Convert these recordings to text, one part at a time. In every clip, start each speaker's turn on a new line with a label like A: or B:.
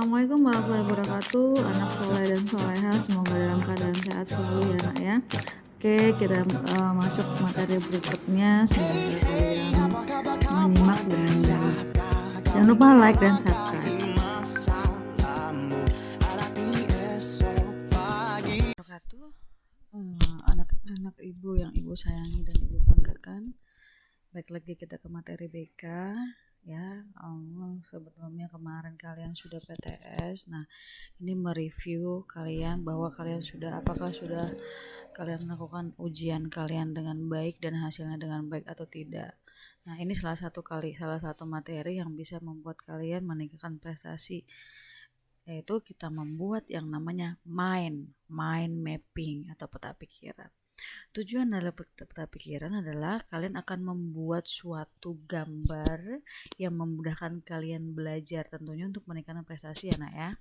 A: Assalamualaikum warahmatullahi wabarakatuh. Anak soleh dan soleha, semoga dalam keadaan sehat selalu ya nak ya. Oke, kita masuk materi berikutnya. Semoga kalian menyimak dengan baik. Jangan lupa like dan subscribe. Anak-anak ibu yang ibu sayangi dan ibu banggakan. Baik, lagi kita ke materi BK ya. Sebelumnya kemarin kalian sudah PTS. Nah, ini mereview kalian bahwa kalian apakah sudah kalian melakukan ujian kalian dengan baik dan hasilnya dengan baik atau tidak. Nah, ini salah satu materi yang bisa membuat kalian meningkatkan prestasi, yaitu kita membuat yang namanya mind mapping atau peta pikiran. Tujuan dari peta pikiran adalah kalian akan membuat suatu gambar yang memudahkan kalian belajar, tentunya untuk meningkatkan prestasi ya nak ya.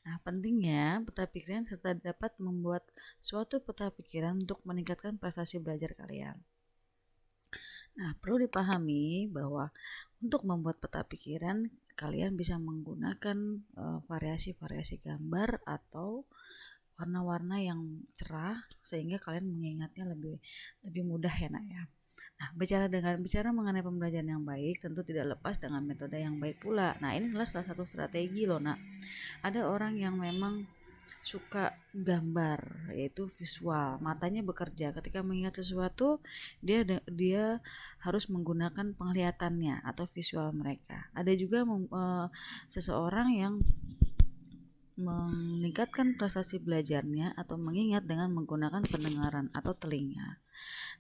A: Nah, pentingnya peta pikiran serta dapat membuat suatu peta pikiran untuk meningkatkan prestasi belajar kalian. Nah, perlu dipahami bahwa untuk membuat peta pikiran kalian bisa menggunakan variasi-variasi gambar atau warna-warna yang cerah sehingga kalian mengingatnya lebih mudah ya nak ya. Nah, bicara mengenai pembelajaran yang baik tentu tidak lepas dengan metode yang baik pula. Nah, ini adalah salah satu strategi loh nak. Ada orang yang memang suka gambar, yaitu visual, matanya bekerja ketika mengingat sesuatu, dia harus menggunakan penglihatannya atau visual mereka. Ada juga seseorang yang meningkatkan prestasi belajarnya atau mengingat dengan menggunakan pendengaran atau telinga.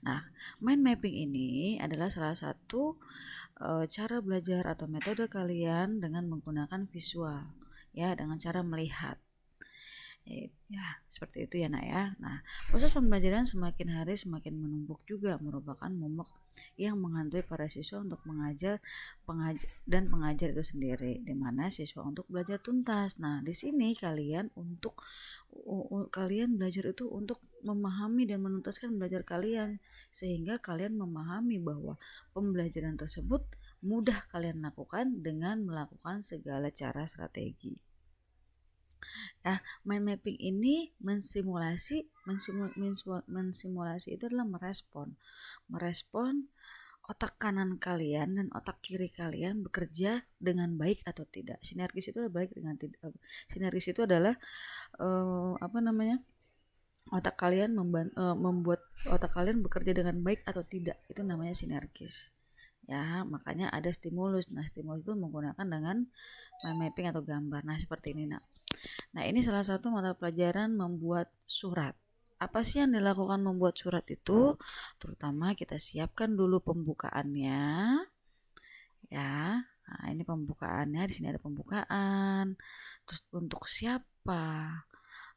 A: Nah, mind mapping ini adalah salah satu cara belajar atau metode kalian dengan menggunakan visual, ya, dengan cara melihat. Ya, seperti itu ya nak ya. Nah, proses pembelajaran semakin hari semakin menumpuk juga merupakan momok yang menghantui para siswa untuk pengajar itu sendiri, di mana siswa untuk belajar tuntas. Nah, di sini kalian belajar itu untuk memahami dan menuntaskan belajar kalian, sehingga kalian memahami bahwa pembelajaran tersebut mudah kalian lakukan dengan melakukan segala cara strategi. Ya, mind mapping ini mensimulasi itu adalah merespon otak kanan kalian dan otak kiri kalian bekerja dengan baik atau tidak. Sinergis itu adalah otak kalian membuat otak kalian bekerja dengan baik atau tidak. Itu namanya sinergis. Ya, makanya ada stimulus. Nah, stimulus itu menggunakan dengan mind mapping atau gambar. Nah, seperti ini nak. Nah, ini salah satu mata pelajaran membuat surat. Apa sih yang dilakukan membuat surat itu? Terutama kita siapkan dulu pembukaannya. Ya. Nah, ini pembukaannya, di sini ada pembukaan. Terus untuk siapa?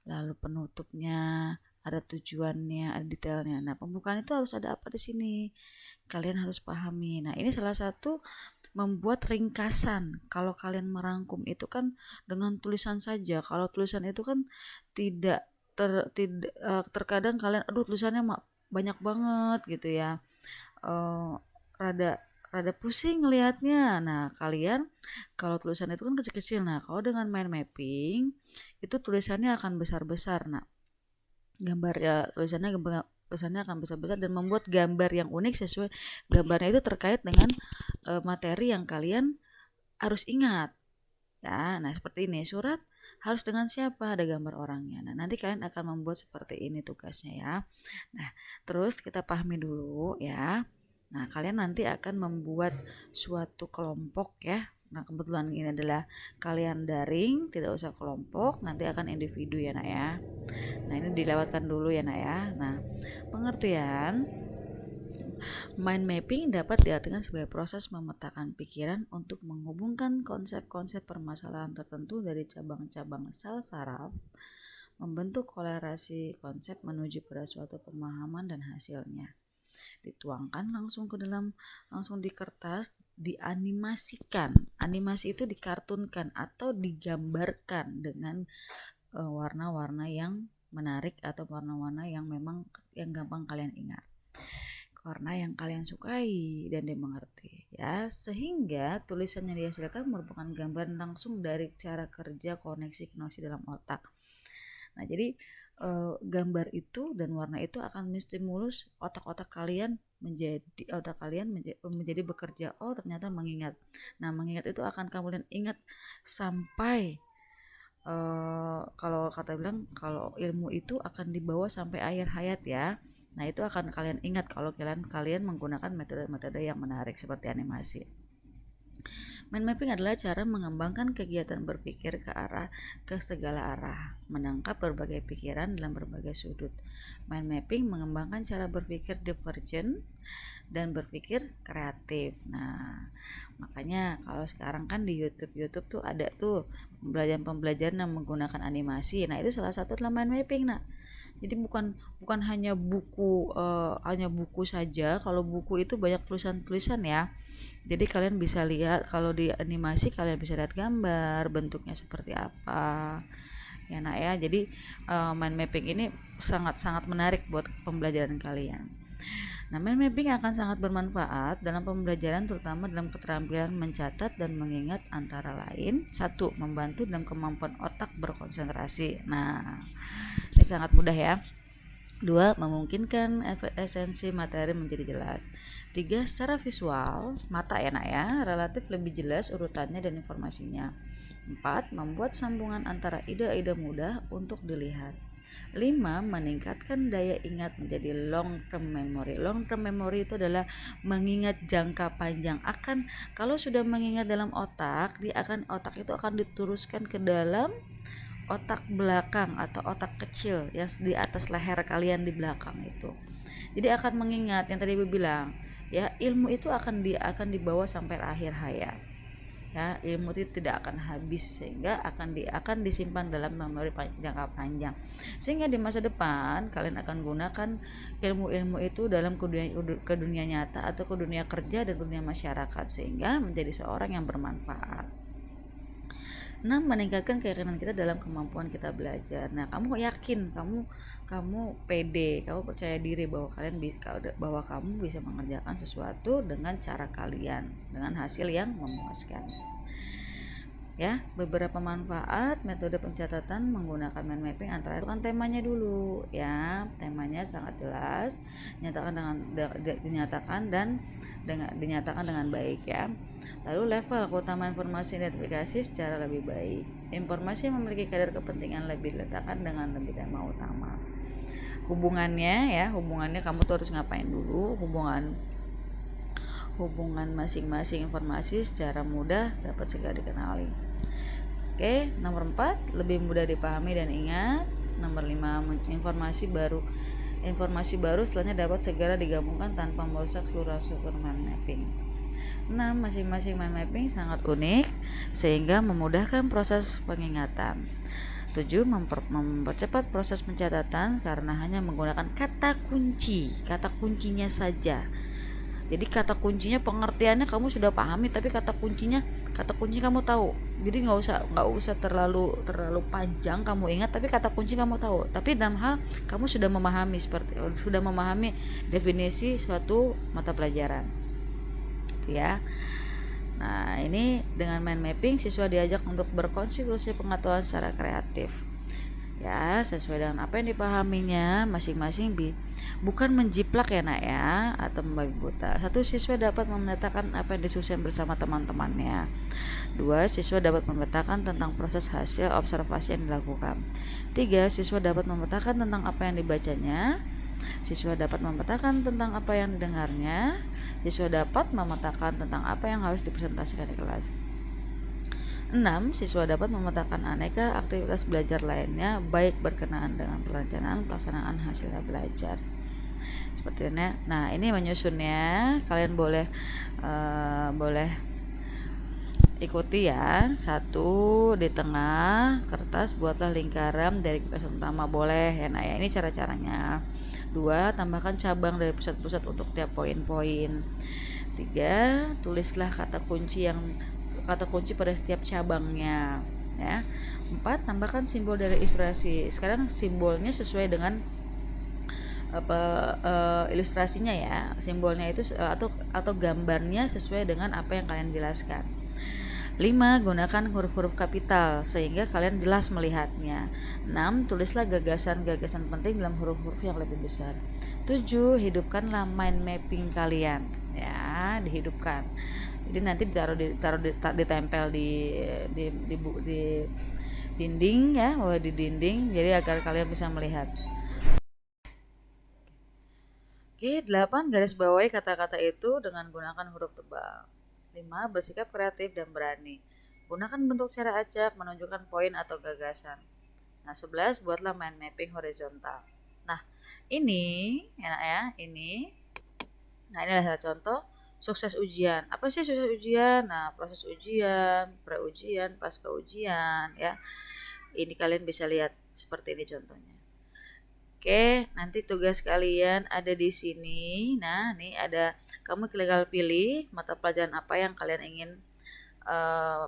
A: Lalu penutupnya, ada tujuannya, ada detailnya. Nah, pembukaan itu harus ada apa di sini? Kalian harus pahami. Nah, ini salah satu membuat ringkasan. Kalau kalian merangkum itu kan dengan tulisan saja. Kalau tulisan itu kan tidak terkadang kalian tulisannya banyak banget gitu ya. Rada pusing ngelihatnya. Nah, kalian kalau tulisan itu kan kecil-kecil. Nah, kalau dengan mind mapping itu tulisannya akan besar-besar. Nah, tulisannya akan besar-besar dan membuat gambar yang unik sesuai gambarnya itu terkait dengan materi yang kalian harus ingat. Ya, nah seperti ini, surat harus dengan siapa, ada gambar orangnya. Nah, nanti kalian akan membuat seperti ini tugasnya ya. Nah, terus kita pahami dulu ya. Nah, kalian nanti akan membuat suatu kelompok ya. Nah, kebetulan ini adalah kalian daring, tidak usah kelompok, nanti akan individu ya nak ya. Nah, ini dilewatkan dulu ya nak ya. Nah, pengertian mind mapping dapat diartikan sebagai proses memetakan pikiran untuk menghubungkan konsep-konsep permasalahan tertentu dari cabang-cabang sel saraf, membentuk kolerasi konsep menuju pada suatu pemahaman dan hasilnya dituangkan langsung di kertas, dianimasikan. Animasi itu dikartunkan atau digambarkan dengan warna-warna yang menarik atau warna-warna yang memang yang gampang kalian ingat. warna yang kalian sukai dan dimengerti ya, sehingga tulisan yang dihasilkan merupakan gambaran langsung dari cara kerja koneksi dalam otak. Nah, jadi gambar itu dan warna itu akan menstimulus otak kalian menjadi bekerja. Oh, ternyata mengingat. Nah, mengingat itu akan kalian ingat sampai kalau kata bilang kalau ilmu itu akan dibawa sampai akhir hayat ya. Nah, itu akan kalian ingat kalau kalian menggunakan metode-metode yang menarik seperti animasi. Mind mapping adalah cara mengembangkan kegiatan berpikir ke segala arah, menangkap berbagai pikiran dalam berbagai sudut. Mind mapping mengembangkan cara berpikir divergent dan berpikir kreatif. Nah, makanya kalau sekarang kan di YouTube tuh ada tuh pembelajaran yang menggunakan animasi. Nah, itu salah satu adalah mind mapping. Nah, jadi bukan hanya buku saja. Kalau buku itu banyak tulisan ya. Jadi kalian bisa lihat, kalau di animasi kalian bisa lihat gambar bentuknya seperti apa ya nak ya. Jadi mind mapping ini sangat menarik buat pembelajaran kalian. Nah, mind mapping akan sangat bermanfaat dalam pembelajaran, terutama dalam keterampilan mencatat dan mengingat, antara lain 1. Membantu dalam kemampuan otak berkonsentrasi. Nah, ini sangat mudah ya. 2. Memungkinkan esensi materi menjadi jelas. 3. Secara visual, mata ya nak ya, relatif lebih jelas urutannya dan informasinya. 4. Membuat sambungan antara ide-ide mudah untuk dilihat. 5. Meningkatkan daya ingat menjadi long term memory. Long term memory itu adalah mengingat jangka panjang. Kalau sudah mengingat dalam otak, otak itu akan diteruskan ke dalam otak belakang atau otak kecil yang di atas leher kalian di belakang itu. Jadi akan mengingat yang tadi Ibu bilang ya, ilmu itu akan dibawa sampai akhir hayat ya. Ilmu itu tidak akan habis, sehingga akan disimpan dalam memori jangka panjang, sehingga di masa depan kalian akan gunakan ilmu-ilmu itu dalam ke dunia nyata atau ke dunia kerja dan dunia masyarakat, sehingga menjadi seorang yang bermanfaat. 6. Meningkatkan keyakinan kita dalam kemampuan kita belajar. Nah, kamu yakin, kamu pede, kamu percaya diri bahwa kamu bisa mengerjakan sesuatu dengan cara kalian, dengan hasil yang memuaskan. Ya, beberapa manfaat metode pencatatan menggunakan mind mapping, antara itu kan temanya dulu ya. Temanya sangat jelas, dinyatakan dengan baik ya. Lalu level keutamaan informasi identifikasi secara lebih baik. Informasi yang memiliki kadar kepentingan lebih diletakkan dengan lebih tema utama. Hubungannya kamu tuh harus ngapain dulu, hubungan masing-masing informasi secara mudah dapat segera dikenali. Oke, nomor 4, lebih mudah dipahami dan ingat. Nomor 5, informasi baru setelahnya dapat segera digabungkan tanpa merusak seluruh struktur mind mapping. 6. Masing-masing mind mapping sangat unik sehingga memudahkan proses pengingatan. 7. Mempercepat proses pencatatan karena hanya menggunakan kata kuncinya saja. Jadi kata kuncinya pengertiannya kamu sudah pahami, tapi kata kuncinya kamu tahu. Jadi nggak usah terlalu panjang kamu ingat, tapi kata kunci kamu tahu. Tapi dalam hal kamu sudah memahami definisi suatu mata pelajaran. Ya. Nah, ini dengan mind mapping siswa diajak untuk berkontribusi pengetahuan secara kreatif. Ya, sesuai dengan apa yang dipahaminya masing-masing, bukan menjiplak ya nak ya, atau membabi buta. 1. Siswa dapat memetakan apa yang disusun bersama teman-temannya. 2. Siswa dapat memetakan tentang proses hasil observasi yang dilakukan. 3. Siswa dapat memetakan tentang apa yang dibacanya. Siswa dapat memetakan tentang apa yang didengarnya. Siswa dapat memetakan tentang apa yang harus dipresentasikan di kelas. 6. Siswa dapat memetakan aneka aktivitas belajar lainnya, baik berkenaan dengan perencanaan pelaksanaan hasilnya belajar. Seperti ini. Nah, ini menyusunnya. Kalian boleh ikuti ya. 1. Di tengah kertas buatlah lingkaran dari gagasan utama, boleh ya. Nah, ya ini cara-caranya. 2. Tambahkan cabang dari pusat-pusat untuk tiap poin-poin. 3. Tulislah kata kunci pada setiap cabangnya ya. 4. Tambahkan simbol dari ilustrasi. Sekarang simbolnya sesuai dengan apa ilustrasinya ya, simbolnya itu atau gambarnya sesuai dengan apa yang kalian jelaskan. 5. Gunakan huruf-huruf kapital sehingga kalian jelas melihatnya. 6. Tulislah gagasan-gagasan penting dalam huruf-huruf yang lebih besar. 7. Hidupkanlah mind mapping kalian. Ya, dihidupkan. Jadi nanti ditempel di dinding ya, di dinding, jadi agar kalian bisa melihat. Oke, 8. Garis bawahi kata-kata itu dengan gunakan huruf tebal. 5. Bersikap kreatif dan berani. Gunakan bentuk cara acak, menunjukkan poin atau gagasan. Nah, 11. Buatlah mind mapping horizontal. Nah, ini enak ya, ini. Nah, ini adalah contoh sukses ujian. Apa sih sukses ujian? Nah, proses ujian, pra-ujian, pasca ujian ya. Ini kalian bisa lihat seperti ini contohnya. Oke, nanti tugas kalian ada di sini. Nah, nih ada, kamu tinggal pilih mata pelajaran apa yang kalian ingin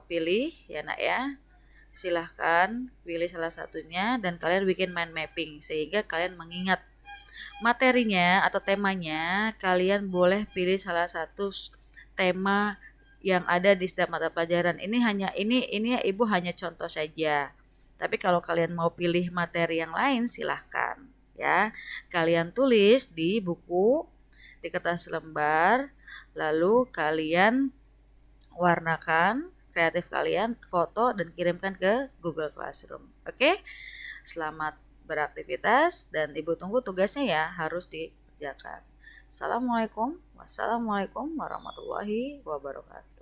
A: pilih ya nak ya. Silahkan pilih salah satunya dan kalian bikin mind mapping sehingga kalian mengingat materinya atau temanya. Kalian boleh pilih salah satu tema yang ada di setiap mata pelajaran. Ini ya Ibu hanya contoh saja. Tapi kalau kalian mau pilih materi yang lain silahkan ya. Kalian tulis di buku, di kertas lembar, lalu kalian warnakan kreatif kalian, foto dan kirimkan ke Google Classroom. Oke? Selamat beraktivitas dan Ibu tunggu tugasnya ya, harus dikerjakan. Assalamualaikum warahmatullahi wabarakatuh.